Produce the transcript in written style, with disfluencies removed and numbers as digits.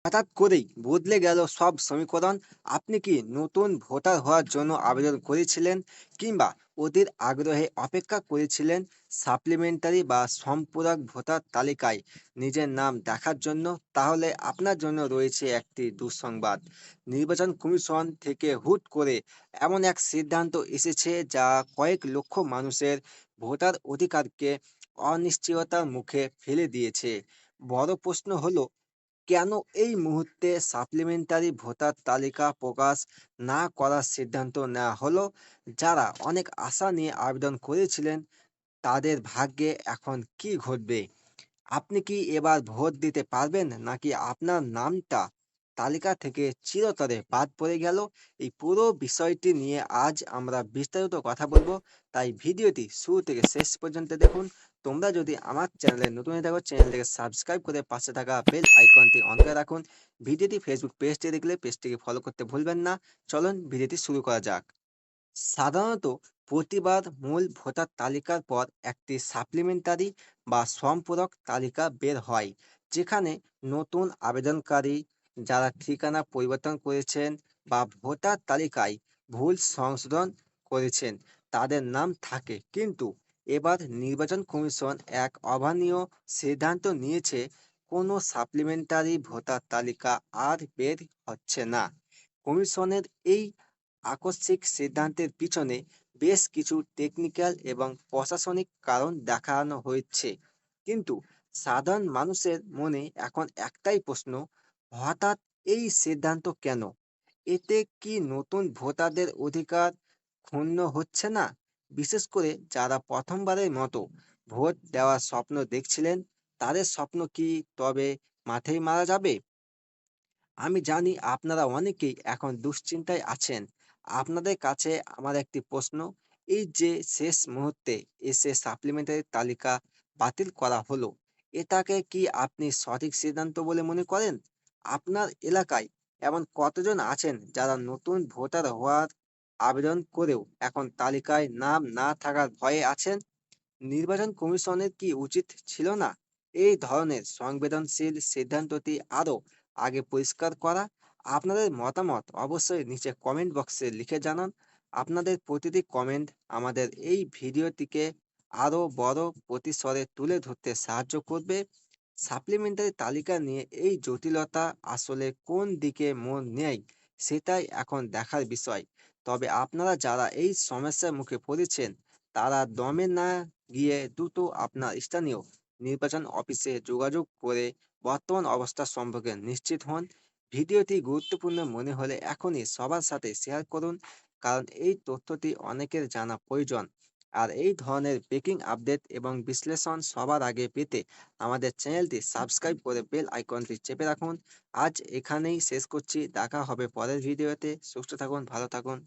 হঠাৎ করেই বদলে গেল সব সমীকরণ। আপনি কি নতুন ভোটার হওয়ার জন্য আবেদন করেছিলেন, কিংবা অধীর আগ্রহে অপেক্ষা করেছিলেন সাপ্লিমেন্টারি বা সম্পূরক ভোটার তালিকায় নিজের নাম দেখার জন্য? তাহলে আপনার জন্য রয়েছে একটি দুঃসংবাদ। নির্বাচন কমিশন থেকে হুট করে এমন এক সিদ্ধান্ত এসেছে যা কয়েক লক্ষ মানুষের ভোটার অধিকারকে অনিশ্চয়তার মুখে ফেলে দিয়েছে। বড় প্রশ্ন হলো, কেন এই মুহূর্তে সাপ্লিমেন্টারি ভোটার তালিকা প্রকাশ না করার সিদ্ধান্ত নেওয়া হলো? যারা অনেক আশা নিয়ে আবেদন করেছিলেন, তাদের ভাগ্যে এখন কি ঘটবে? আপনি কি এবার ভোট দিতে পারবেন, নাকি আপনার নামটা তালিকা থেকে চিরতরে বাদ পড়ে গেল? এই পুরো বিষয়টি নিয়ে আজ আমরা বিস্তারিত কথা বলবো। তাই ভিডিওটি শুরু থেকে শেষ পর্যন্ত দেখুন। তোমরা যদি আমার চ্যানেলে নতুন হয়ে থাকো, চ্যানেলটিকে সাবস্ক্রাইব করে পাশে থাকা বেল আইকনটি অন করে রাখুন। ভিডিওটি ফেসবুক পেজটি দেখলে পেজটিকে ফলো করতে ভুলবেন না। চলুন ভিডিওটি শুরু করা যাক। সাধারণত প্রতিবার মূল ভোটার তালিকার পর একটি সাপ্লিমেন্টারি বা সম্পূরক তালিকা বের হয়, যেখানে নতুন আবেদনকারী, যারা ঠিকানা পরিবর্তন করেছেন বা ভোটার তালিকায় ভুল সংশোধন করেছেন, তাদের নাম থাকে। কিন্তু এবার নির্বাচন কমিশন এক অভাবনীয় সিদ্ধান্ত নিয়েছে। কোনো সাপ্লিমেন্টারি ভোটার তালিকা আর বের হচ্ছে না। কমিশনের এই আকস্মিক সিদ্ধান্তের পিছনে বেশ কিছু টেকনিক্যাল এবং প্রশাসনিক কারণ দেখানো হয়েছে। কিন্তু সাধারণ মানুষের মনে এখন একটাই প্রশ্ন: হঠাৎ এই সিদ্ধান্ত কেন? এতে কি নতুন ভোটারদের অধিকার ক্ষুণ্ণ হচ্ছে না? বিশেষ করে যারা প্রথমবারের মতো ভোট দেওয়ার স্বপ্ন দেখছিলেন, তাদের স্বপ্ন কি তবে মাঠেই মারা যাবে? আমি জানি আপনারা অনেকেই এখন দুশ্চিন্তায় আছেন। আপনাদের কাছে আমার একটি প্রশ্ন: এই যে শেষ মুহূর্তে এসে সাপ্লিমেন্টারি তালিকা বাতিল করা হলো, এটাকে কি আপনি সঠিক সিদ্ধান্ত বলে মনে করেন? আপনার এলাকায় এমন কতজন আছেন যারা নতুন ভোটার হওয়ার আবেদন করেও এখন তালিকায় নাম না থাকার ভয়ে আছেন? নির্বাচন কমিশনের কি উচিত ছিল না এই ধরনের সংবেদনশীল সিদ্ধান্তটি আরও আগে পরিষ্কার করা? আপনাদের মতামত অবশ্যই নিচে কমেন্ট বক্সে লিখে জানান। আপনাদের প্রতিটি কমেন্ট আমাদের এই ভিডিওটিকে আরও বড় প্রতিস্বরে তুলে ধরতে সাহায্য করবে। সাপ্লিমেন্টারি তালিকা নিয়ে এই জটিলতা আসলে কোন দিকে মোড় নেয়, সেটাই এখন দেখার বিষয়। তবে আপনারা যারা এই সমস্যার মুখে পড়েছেন, তারা দমে না গিয়ে দ্রুত আপনার স্থানীয় নির্বাচন অফিসে যোগাযোগ করে বর্তমান অবস্থা সম্পর্কে নিশ্চিত হন। ভিডিওটি গুরুত্বপূর্ণ মনে হলে এখনই সবার সাথে শেয়ার করুন, কারণ এই তথ্যটি অনেকের জানা প্রয়োজন। আর এই ধরনের ব্রেকিং আপডেট এবং বিশ্লেষণ সবার আগে পেতে আমাদের চ্যানেলটি সাবস্ক্রাইব করে বেল আইকনটি চেপে রাখুন। আজ এখানেই শেষ করছি, দেখা হবে পরের ভিডিওতে। সুস্থ থাকুন, ভালো থাকুন।